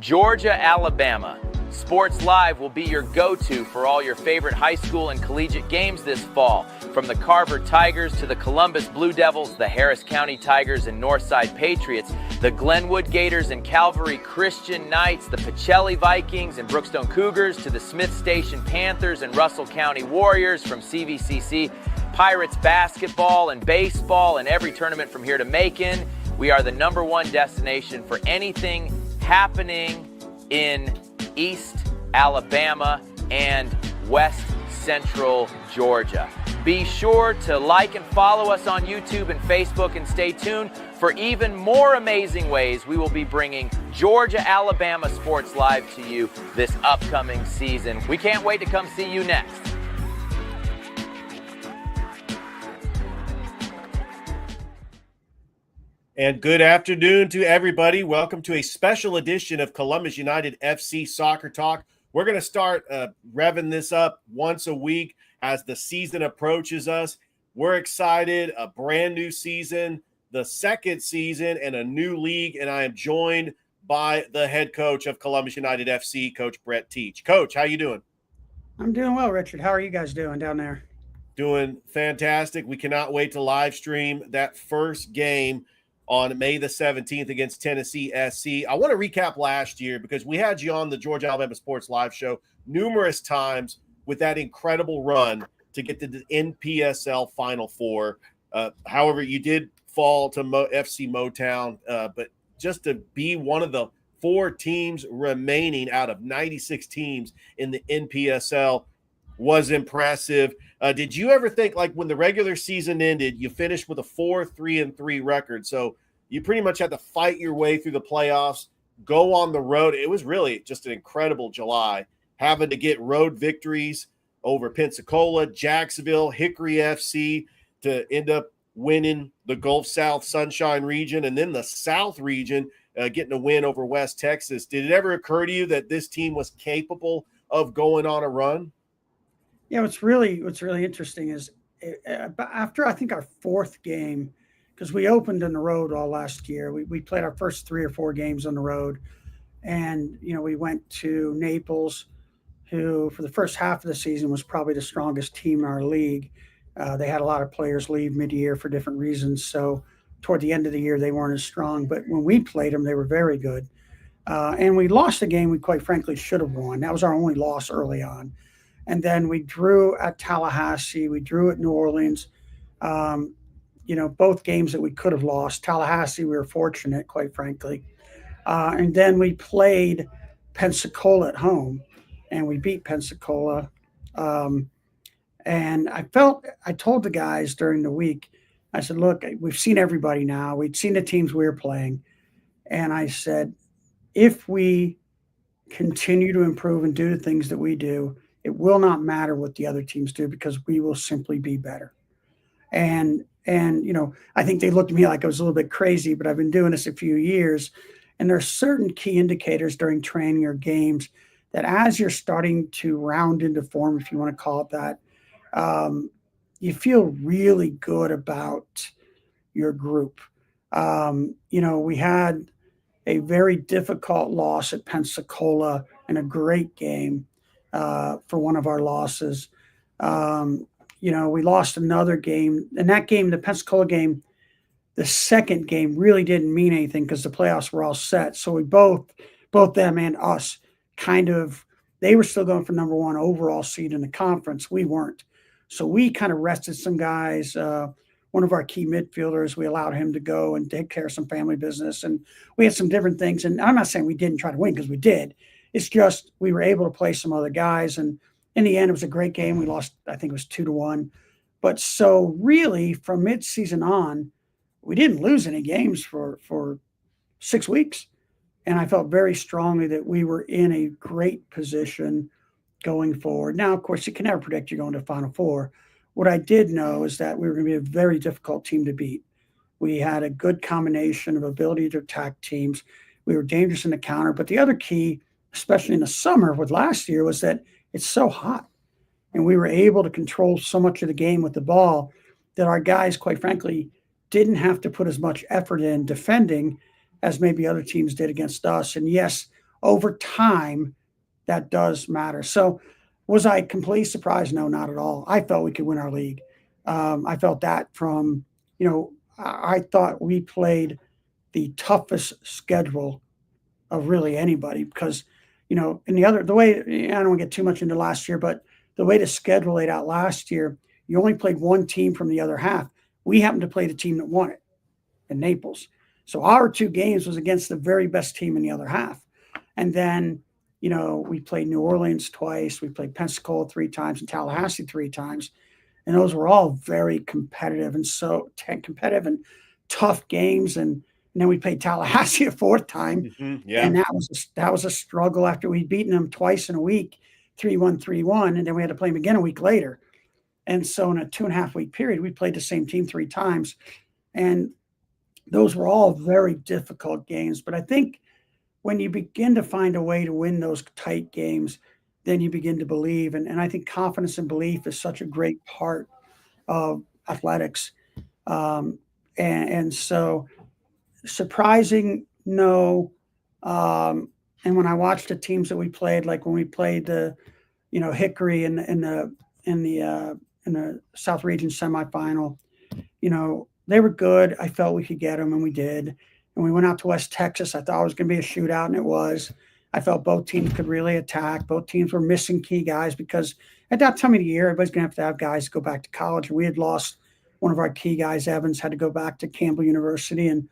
Georgia, Alabama. Sports Live will be your go-to for all your favorite high school and collegiate games this fall. From the Carver Tigers to the Columbus Blue Devils, the Harris County Tigers and Northside Patriots, the Glenwood Gators and Calvary Christian Knights, the Pacelli Vikings and Brookstone Cougars to the Smith Station Panthers and Russell County Warriors, from CVCC Pirates basketball and baseball and every tournament from here to Macon. We are the #1 destination for anything happening in East Alabama and West Central Georgia. Be sure to like and follow us on YouTube and Facebook, and stay tuned for even more amazing ways we will be bringing Georgia, Alabama Sports Live to you this upcoming season. We can't wait to come see you next. And good afternoon to everybody. Welcome to a special edition of Columbus United FC Soccer Talk. We're going to start revving this up once a week as the season approaches us. We're excited. A brand new season, the second season, and a new league. And I am joined by the head coach of Columbus United FC, Coach Brett Teach. Coach, how you doing? I'm doing well, Richard. How are you guys doing down there? Doing fantastic. We cannot wait to live stream that first game on May the 17th against Tennessee SC. I want to recap last year because we had you on the Georgia Alabama Sports Live show numerous times with that incredible run to get to the NPSL Final Four. However, you did fall to FC Motown, but just to be one of the 4 teams remaining out of 96 teams in the NPSL was impressive. Did you ever think, like, when the regular season ended, you finished with a 4-3-3 record? So you pretty much had to fight your way through the playoffs, go on the road. It was really just an incredible July, having to get road victories over Pensacola, Jacksonville, Hickory FC to end up winning the Gulf South Sunshine region, and then the South region getting a win over West Texas. Did it ever occur to you that this team was capable of going on a run? Yeah, what's really interesting is after, I think, our 4th game, because we opened on the road all last year. We played our first 3 or 4 games on the road, and we went to Naples, who for the first half of the season was probably the strongest team in our league. They had a lot of players leave mid-year for different reasons, so toward the end of the year they weren't as strong. But when we played them, they were very good, and we lost the game we quite frankly should have won. That was our only loss early on. And then we drew at Tallahassee. We drew at New Orleans. Both games that we could have lost. Tallahassee, we were fortunate, quite frankly. And then we played Pensacola at home, and we beat Pensacola. And I told the guys during the week, I said, look, we've seen everybody now. We'd seen the teams we were playing. And I said, if we continue to improve and do the things that we do, it will not matter what the other teams do, because we will simply be better. And I think they looked at me like I was a little bit crazy, but I've been doing this a few years. And there are certain key indicators during training or games that, as you're starting to round into form, if you want to call it that, you feel really good about your group. We had a very difficult loss at Pensacola and a great game for one of our losses. We lost another game. And that game, the Pensacola game, the second game really didn't mean anything because the playoffs were all set. So we both them and us they were still going for #1 overall seed in the conference. We weren't. So we kind of rested some guys. One of our key midfielders, we allowed him to go and take care of some family business. And we had some different things. And I'm not saying we didn't try to win, because we did. It's just we were able to play some other guys. And in the end, it was a great game. We lost, I think it was 2-1. But so really, from mid-season on, we didn't lose any games for 6 weeks. And I felt very strongly that we were in a great position going forward. Now, of course, you can never predict you're going to Final Four. What I did know is that we were going to be a very difficult team to beat. We had a good combination of ability to attack teams. We were dangerous in the counter. But the other key, especially in the summer with last year, was that it's so hot. And we were able to control so much of the game with the ball that our guys, quite frankly, didn't have to put as much effort in defending as maybe other teams did against us. And yes, over time, that does matter. So was I completely surprised? No, not at all. I felt we could win our league. I felt that from, I thought we played the toughest schedule of really anybody because, in the way, I don't want to get too much into last year, but the way the schedule laid out last year, you only played one team from the other half. We happened to play the team that won it in Naples. So our 2 games was against the very best team in the other half. And then, we played New Orleans twice. We played Pensacola 3 times and Tallahassee 3 times. And those were all very competitive and tough games. And then we played Tallahassee a 4th time. Yeah. And that was a struggle after we'd beaten them twice in a week, 3-1, 3-1. And then we had to play them again a week later. And so in a 2.5 week period, we played the same team 3 times. And those were all very difficult games. But I think when you begin to find a way to win those tight games, then you begin to believe. And I think confidence and belief is such a great part of athletics. And so surprising, no. And when I watched the teams that we played, like when we played the, Hickory in the South Region semifinal, they were good. I felt we could get them, and we did. And we went out to West Texas. I thought it was going to be a shootout, and it was. I felt both teams could really attack. Both teams were missing key guys because at that time of the year, everybody's going to have guys go back to college. And we had lost one of our key guys. Evans had to go back to Campbell University.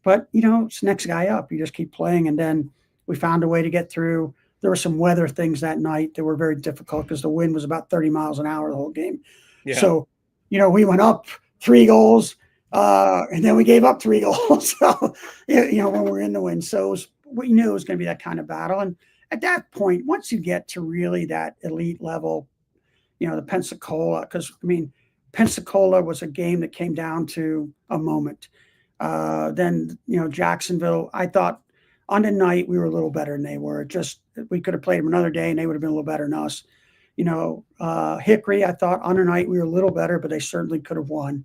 But it's next guy up. You just keep playing. And then we found a way to get through. There were some weather things that night that were very difficult because the wind was about 30 miles an hour the whole game. Yeah. So, we went up 3 goals. And then we gave up 3 goals. So, when we were in the wind. So we knew it was going to be that kind of battle. And at that point, once you get to really that elite level, the Pensacola, because, Pensacola was a game that came down to a moment. Then, Jacksonville, I thought on the night we were a little better than they were. Just we could have played them another day and they would have been a little better than us. Hickory, I thought on the night we were a little better, but they certainly could have won.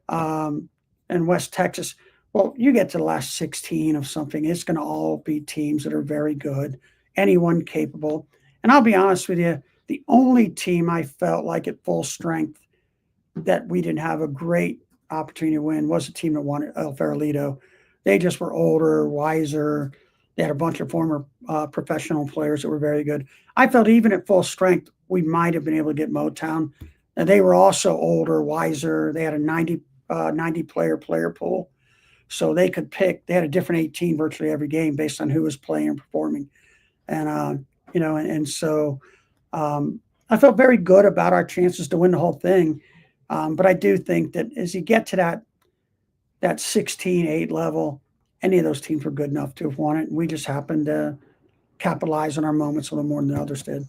And West Texas, well, you get to the last 16 of something, it's going to all be teams that are very good, anyone capable. And I'll be honest with you, the only team I felt like at full strength that we didn't have a great opportunity to win was the team that won El Farolito. They just were older, wiser. They had a bunch of former professional players that were very good. I felt even at full strength, we might have been able to get Motown. And they were also older, wiser. They had a 90 player pool. So they could pick, they had a different 18 virtually every game based on who was playing and performing. And, so I felt very good about our chances to win the whole thing. But I do think that as you get to that 16-8 level, any of those teams were good enough to have won it. And we just happened to capitalize on our moments a little more than the others did.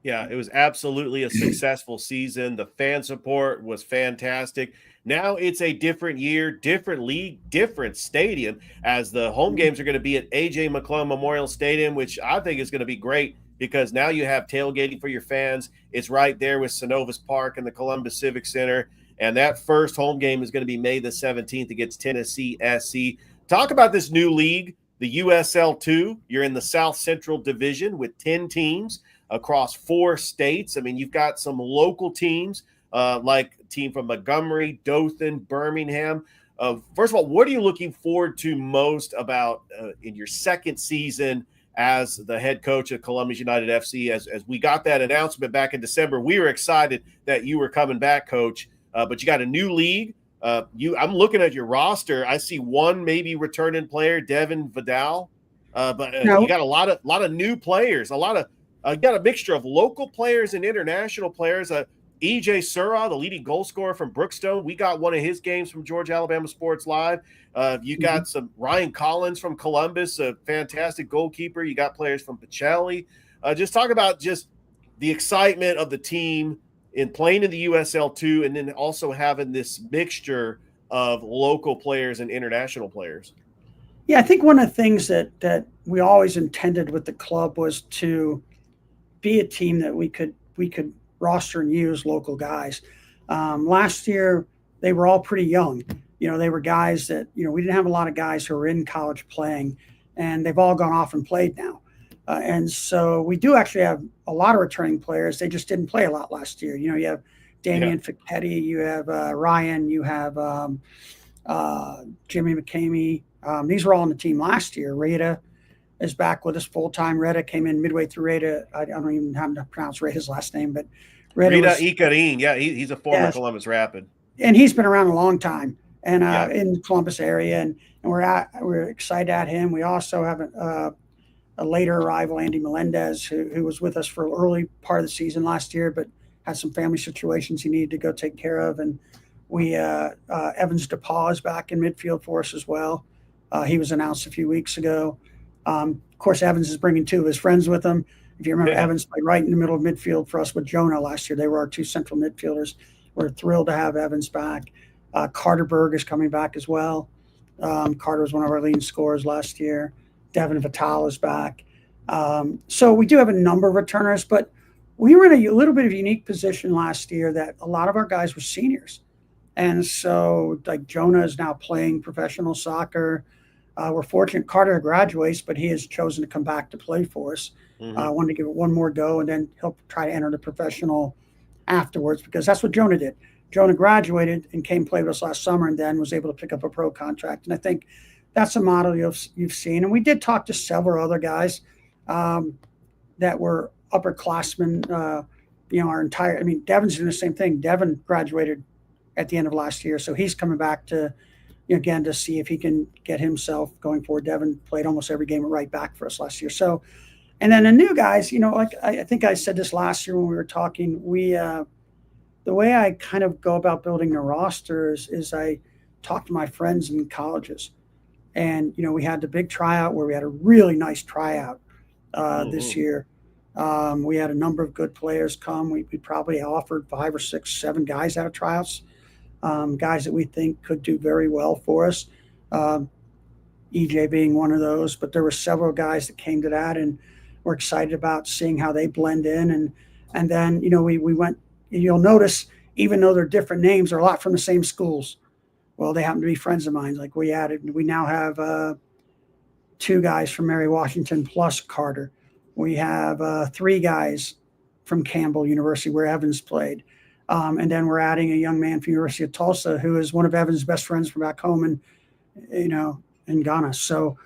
Yeah, it was absolutely a successful season. The fan support was fantastic. Now it's a different year, different league, different stadium, as the home games are going to be at A.J. McClung Memorial Stadium, which I think is going to be great because now you have tailgating for your fans. It's right there with Synovus Park and the Columbus Civic Center. And that first home game is going to be May the 17th against Tennessee SC. Talk about this new league, the USL2. You're in the South Central Division with 10 teams across 4 states. You've got some local teams like a team from Montgomery, Dothan, Birmingham. First of all, what are you looking forward to most about in your second season as the head coach of Columbus United FC? As we got that announcement back in December, we were excited that you were coming back, Coach. But you got a new league. I'm looking at your roster. I see one maybe returning player, Devin Vidal. You got a lot of new players. You got a mixture of local players and international players. EJ Surratt, the leading goal scorer from Brookstone. We got one of his games from Georgia Alabama Sports Live. You got some Ryan Collins from Columbus, a fantastic goalkeeper. You got players from Pacelli. Just talk about just the excitement of the team in playing in the USL2 and then also having this mixture of local players and international players. Yeah, I think one of the things that we always intended with the club was to be a team that we could roster and use local guys. Last year, they were all pretty young. They were guys that, we didn't have a lot of guys who were in college playing, and they've all gone off and played now. And so we do actually have a lot of returning players. They just didn't play a lot last year. You have Yeah. Damian Fichetti, you have Ryan, you have Jimmy McCamey. These were all on the team last year. Rada is back with us full time. Rada came in midway through. Rada, I don't even have to pronounce Rada's last name, but Rita Ikarin. Yeah, he's a former yes, Columbus Rapid. and he's been around a long time and Yeah. in the Columbus area, and we're excited at him. We also have a later arrival, Andy Melendez, who was with us for an early part of the season last year, but had some family situations he needed to go take care of. And we Evans DePaul is back in midfield for us as well. He was announced a few weeks ago. Of course, Evans is bringing two of his friends with him. If you remember, Evans played right in the middle of midfield for us with Jonah last year. They were our two central midfielders. We're thrilled to have Evans back. Carter Berg is coming back as well. Carter was one of our leading scorers last year. Devin Vital is back. So we do have a number of returners, but we were in a little bit of a unique position last year that a lot of our guys were seniors. And so, like, Jonah is now playing professional soccer. We're fortunate Carter graduates, but he has chosen to come back to play for us. Wanted to give it one more go, and then he'll try to enter the professional afterwards, because that's what Jonah did. Jonah graduated and came play with us last summer, and then was able to pick up a pro contract. And I think that's a model you've seen. And we did talk to several other guys that were upperclassmen. Devin's doing the same thing. Devin graduated at the end of last year, so he's coming back to, again, to see if he can get himself going forward. Devin played almost every game at right back for us last year. So, and then the new guys, like I think I said this last year when we were talking, the way I kind of go about building the rosters is I talk to my friends in colleges. And, we had the big tryout where we had a really nice tryout this year. We had a number of good players come. We probably offered 5 or 6, 7 guys out of tryouts, guys that we think could do very well for us. EJ being one of those, but there were several guys that came to that, and we're excited about seeing how they blend in. And then, we went, you'll notice, even though they're different names, they're a lot from the same schools. Well, they happen to be friends of mine. Like we now have 2 guys from Mary Washington plus Carter. We have 3 guys from Campbell University where Evans played. And then we're adding a young man from University of Tulsa who is one of Evans' best friends from back home in Ghana. So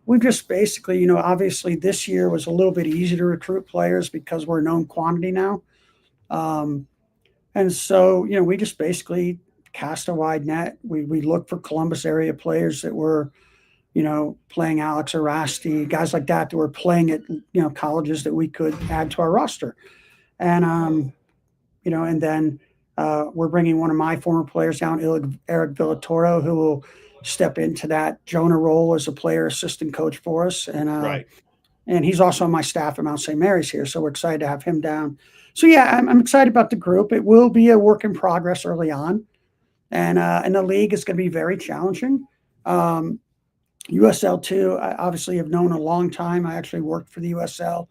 we've just basically, obviously this year was a little bit easier to recruit players because we're a known quantity now. And so, we just basically cast a wide net. We look for Columbus area players that were, playing Alex Arasti, guys like that were playing at, colleges that we could add to our roster. And, and then we're bringing one of my former players down, Eric Villatoro, who will step into that Jonah role as a player assistant coach for us. And, right. And he's also on my staff at Mount St. Mary's here. So we're excited to have him down. So, yeah, I'm excited about the group. It will be a work in progress early on. And the league is going to be very challenging. USL too, I obviously have known a long time. I actually worked for the USL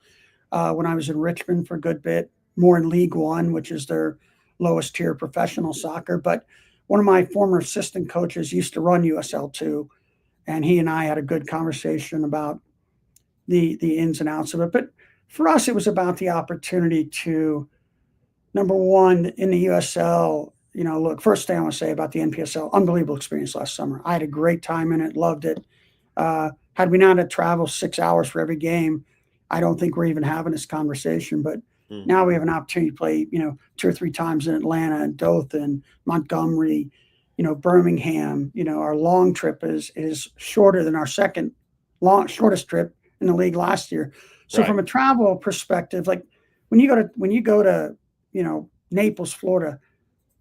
when I was in Richmond for a good bit, more in League One, which is their lowest tier professional soccer. But one of my former assistant coaches used to run USL too, and he and I had a good conversation about the ins and outs of it. But for us, it was about the opportunity to, number one, in the USL, look, first thing I want to say about the NPSL, unbelievable experience last summer. I had a great time in it, loved it. Had we not had to travel 6 hours for every game, I don't think we're even having this conversation. But now we have an opportunity to play, 2 or 3 times in Atlanta and Dothan, Montgomery, Birmingham. Our long trip is shorter than our second shortest trip in the league last year. So Right. From a travel perspective, like when you go to Naples, Florida,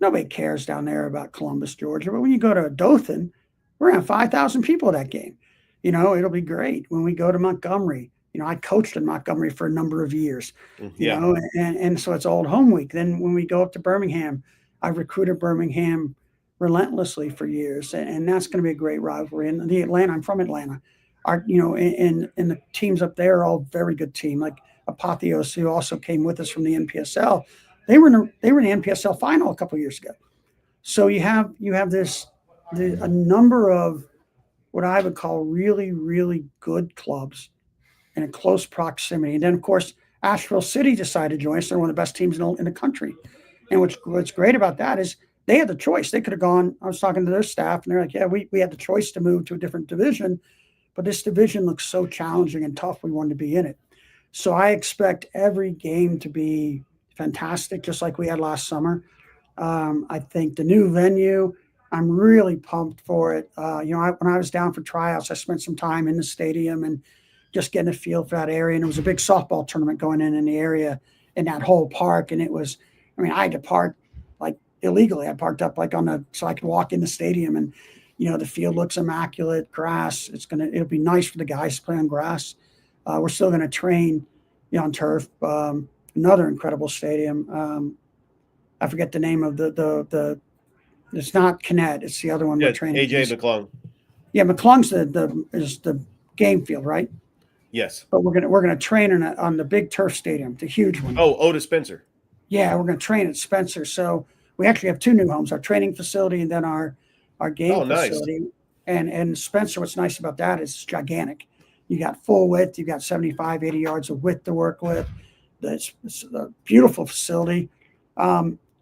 nobody cares down there about Columbus, Georgia. But when you go to Dothan, we're going to have 5,000 people at that game. It'll be great. When we go to Montgomery, I coached in Montgomery for a number of years, and so it's old home week. Then when we go up to Birmingham, I've recruited Birmingham relentlessly for years, and that's going to be a great rivalry. And the Atlanta, I'm from Atlanta. And the teams up there are all very good team. Like Apotheos, who also came with us from the NPSL, they were in the NPSL final a couple of years ago. So you have a number of what I would call really, really good clubs in a close proximity. And then, of course, Asheville City decided to join us. They're one of the best teams in the country. And what's great about that is they had the choice. They could have gone. I was talking to their staff, and they're like, "Yeah, we had the choice to move to a different division, but this division looks so challenging and tough. We wanted to be in it." So I expect every game to be fantastic, just like we had last summer. I think the new venue, I'm really pumped for it. When I was down for tryouts, I spent some time in the stadium and just getting a feel for that area. And it was a big softball tournament going in the area in that whole park. And it was, I had to park like illegally. I parked up like so I could walk in the stadium, and, the field looks immaculate, grass. It'll be nice for the guys to play on grass. We're still going to train, on turf. Another incredible stadium. I forget the name of the it's not Kinnett. It's the other one we're training. AJ McClung. Yeah, McClung's is the game field, right? Yes. But we're gonna train on the big turf stadium, the huge one. Oh, Otis Spencer. Yeah, we're gonna train at Spencer. So we actually have two new homes: our training facility and then our game facility. Nice. And Spencer, what's nice about that is it's gigantic. You got full width. You got 75, 80 yards of width to work with. It's a beautiful facility.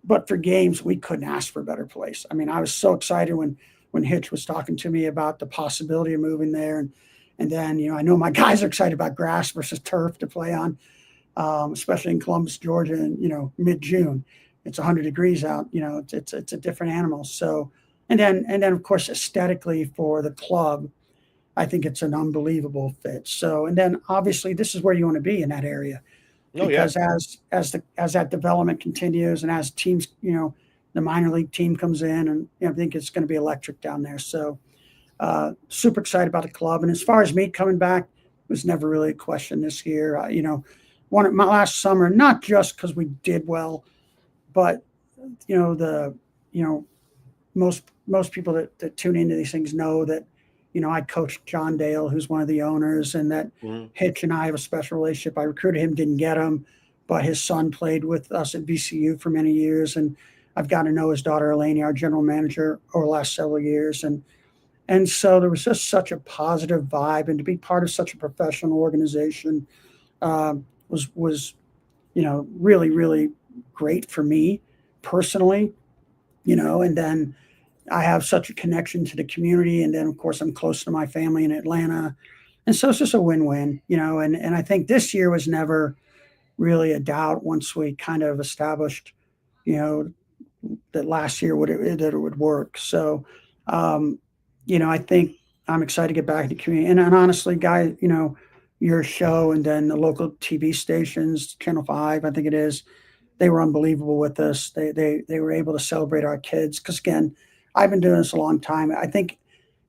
But for games, we couldn't ask for a better place. I was so excited when Hitch was talking to me about the possibility of moving there. And then, I know my guys are excited about grass versus turf to play on, especially in Columbus, Georgia, in, mid-June. It's 100 degrees out. It's a different animal. So, and then of course, aesthetically for the club, I think it's an unbelievable fit. So, and then obviously this is where you want to be in that area. Because as that development continues and as teams, the minor league team comes in, and I think it's going to be electric down there. So super excited about the club. And as far as me coming back, it was never really a question this year. One of my last summer, not just because we did well, but most people that tune into these things know that I coached John Dale, who's one of the owners, and that Hitch and I have a special relationship. I recruited him, didn't get him, but his son played with us at VCU for many years. And I've gotten to know his daughter, Eleni, our general manager, over the last several years. And so there was just such a positive vibe, and to be part of such a professional organization was really, really great for me personally, and then I have such a connection to the community. And then, of course, I'm close to my family in Atlanta. And so it's just a win-win, and I think this year was never really a doubt once we kind of established, that last year that it would work. So, I think I'm excited to get back to the community. And honestly, guys, your show and then the local TV stations, Channel 5, I think it is, they were unbelievable with us. They were able to celebrate our kids. Because, again, I've been doing this a long time. I think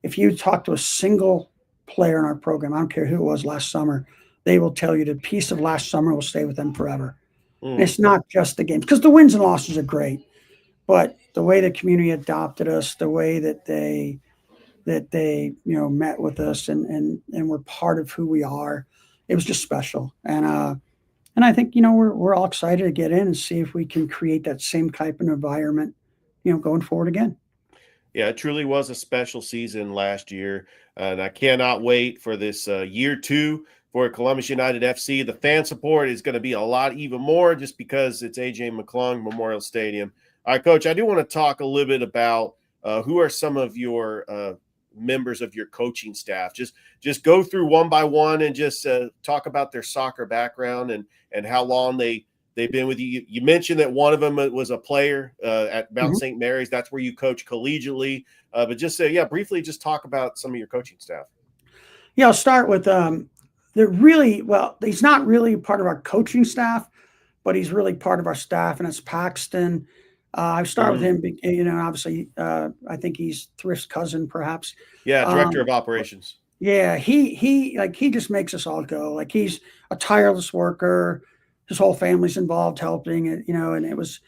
if you talk to a single player in our program, I don't care who it was last summer, they will tell you the piece of last summer will stay with them forever. It's not just the games, because the wins and losses are great, but the way the community adopted us, the way that they met with us and were part of who we are, it was just special. And I think we're all excited to get in and see if we can create that same type of environment, going forward again. Yeah, it truly was a special season last year, and I cannot wait for this year 2 for Columbus United FC. The fan support is going to be a lot even more just because it's AJ McClung Memorial Stadium. All right, Coach, I do want to talk a little bit about who are some of your members of your coaching staff. Just go through one by one and just talk about their soccer background and how long they've been with you. You mentioned that one of them was a player at Mount St. Mary's. That's where you coach collegiately. But just briefly just talk about some of your coaching staff. Yeah, I'll start with he's not really part of our coaching staff, but he's really part of our staff, and it's Paxton. I start with him, obviously, I think he's Thrift's cousin, perhaps. Yeah, director of operations. Yeah, he just makes us all go. Like, he's a tireless worker. His whole family's involved helping, and it was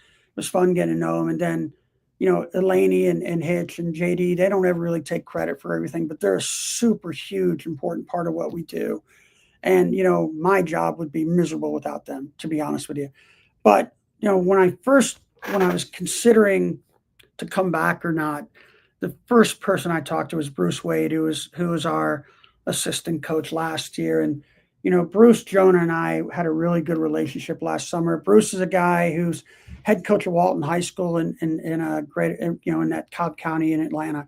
fun getting to know him. And then, Eleni and Hitch and JD, they don't ever really take credit for everything, but they're a super huge, important part of what we do. And, my job would be miserable without them, to be honest with you. But, when I was considering to come back or not, the first person I talked to was Bruce Wade, who was our assistant coach last year. And, Bruce, Jonah, and I had a really good relationship last summer. Bruce is a guy who's head coach of Walton High School in a great, in that Cobb County in Atlanta.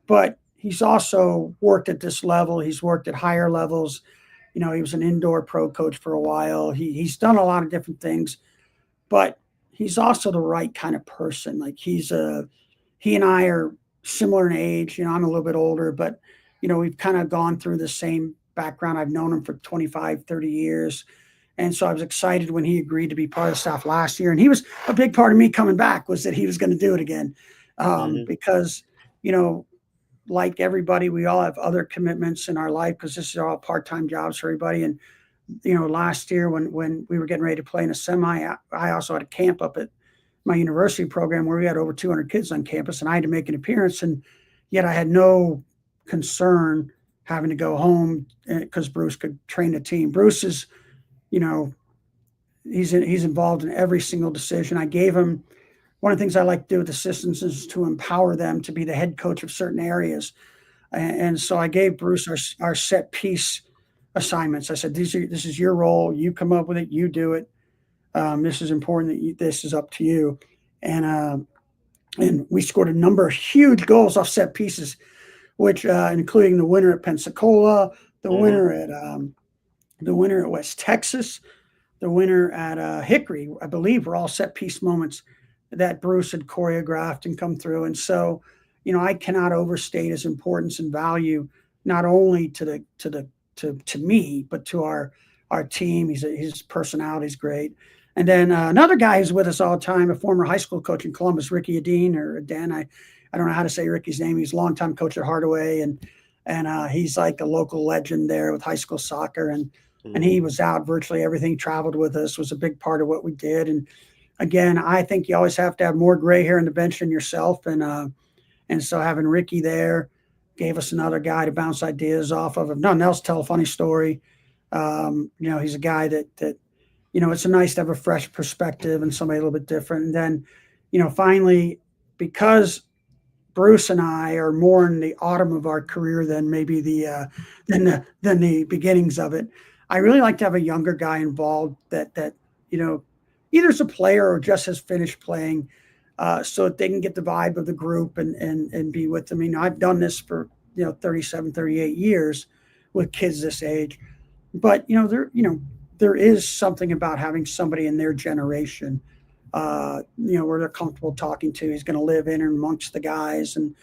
But he's also worked at this level. He's worked at higher levels. He was an indoor pro coach for a while. He's done a lot of different things, but he's also the right kind of person. Like he and I are similar in age. I'm a little bit older, but we've kind of gone through the same background. I've known him for 25, 30 years. And so I was excited when he agreed to be part of the staff last year. And he was a big part of me coming back, was that he was going to do it again. Because, like everybody, we all have other commitments in our life, because this is all part-time jobs for everybody. And, last year when we were getting ready to play in a semi, I also had a camp up at my university program where we had over 200 kids on campus, and I had to make an appearance. And yet I had no concern having to go home because Bruce could train the team. Bruce is, he's involved in every single decision. I gave him, one of the things I like to do with assistants is to empower them to be the head coach of certain areas. And so I gave Bruce our set piece assignments. I said, this is your role. You come up with it. You do it. This is important this is up to you. And we scored a number of huge goals off set pieces, which including the winner at Pensacola, the winner at West Texas, the winner at Hickory. I believe were all set piece moments that Bruce had choreographed and come through. And so, I cannot overstate his importance and value, not only to me, but to our team. His personality is great. And then another guy who's with us all the time, a former high school coach in Columbus, Ricky Adine, or Dan. I don't know how to say Ricky's name. He's a longtime coach at Hardaway, and he's like a local legend there with high school soccer. And he was out virtually everything, traveled with us, was a big part of what we did. And again, I think you always have to have more gray hair on the bench than yourself. And so having Ricky there gave us another guy to bounce ideas off of. If nothing else, tell a funny story. He's a guy that it's nice to have a fresh perspective and somebody a little bit different. And then, finally, because Bruce and I are more in the autumn of our career than maybe the beginnings of it, I really like to have a younger guy involved that either is a player or just has finished playing, so that they can get the vibe of the group and be with them. I've done this for 37, 38 years with kids this age, but there is something about having somebody in their generation, where they're comfortable talking to. He's going to live in and amongst the guys and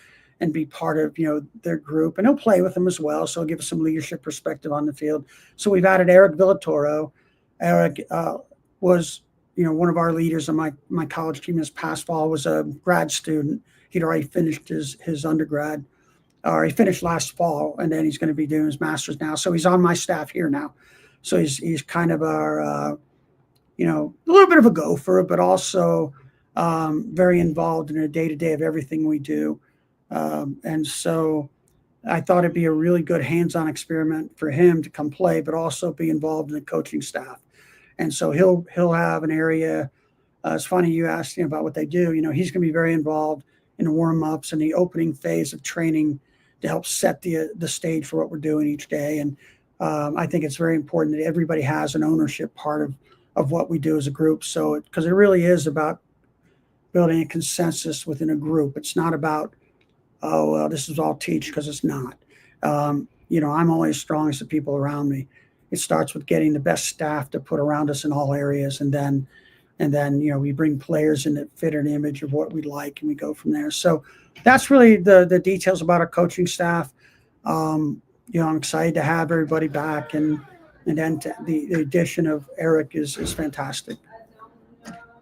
be part of, their group, and he'll play with them as well. So he'll give us some leadership perspective on the field. So we've added Eric Villatoro. Eric was, one of our leaders on my college team this past fall, was a grad student. He'd already finished his undergrad, or he finished last fall, and then he's going to be doing his master's now. So he's on my staff here now. So he's kind of our, a little bit of a gopher, but also very involved in the day-to-day of everything we do. And so I thought it'd be a really good hands-on experiment for him to come play, but also be involved in the coaching staff. And so he'll have an area. It's funny you asked him about what they do. He's going to be very involved in the warm-ups and the opening phase of training to help set the stage for what we're doing each day. And I think it's very important that everybody has an ownership part of what we do as a group. So, because it really is about building a consensus within a group. It's not about, this is all teach, because it's not. I'm only as strong as the people around me. It starts with getting the best staff to put around us in all areas. And then, we bring players in that fit an image of what we like, and we go from there. So that's really the details about our coaching staff. I'm excited to have everybody back, and then the addition of Eric is fantastic.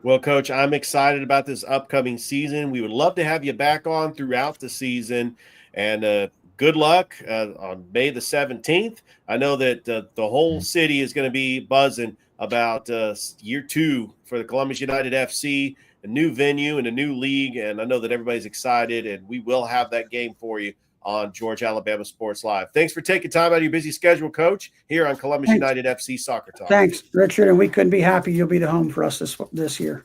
Well, Coach, I'm excited about this upcoming season. We would love to have you back on throughout the season, and good luck on May the 17th. I know that the whole city is going to be buzzing about year 2 for the Columbus United FC, a new venue and a new league, and I know that everybody's excited, and we will have that game for you on Georgia Alabama Sports Live. Thanks for taking time out of your busy schedule, Coach, here on Columbus United FC Soccer Talk. Thanks, Richard, and we couldn't be happy you'll be the home for us this year.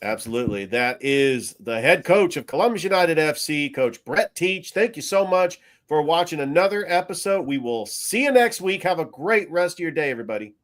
Absolutely. That is the head coach of Columbus United FC, Coach Brett Teach. Thank you so much for watching another episode. We will see you next week. Have a great rest of your day, everybody.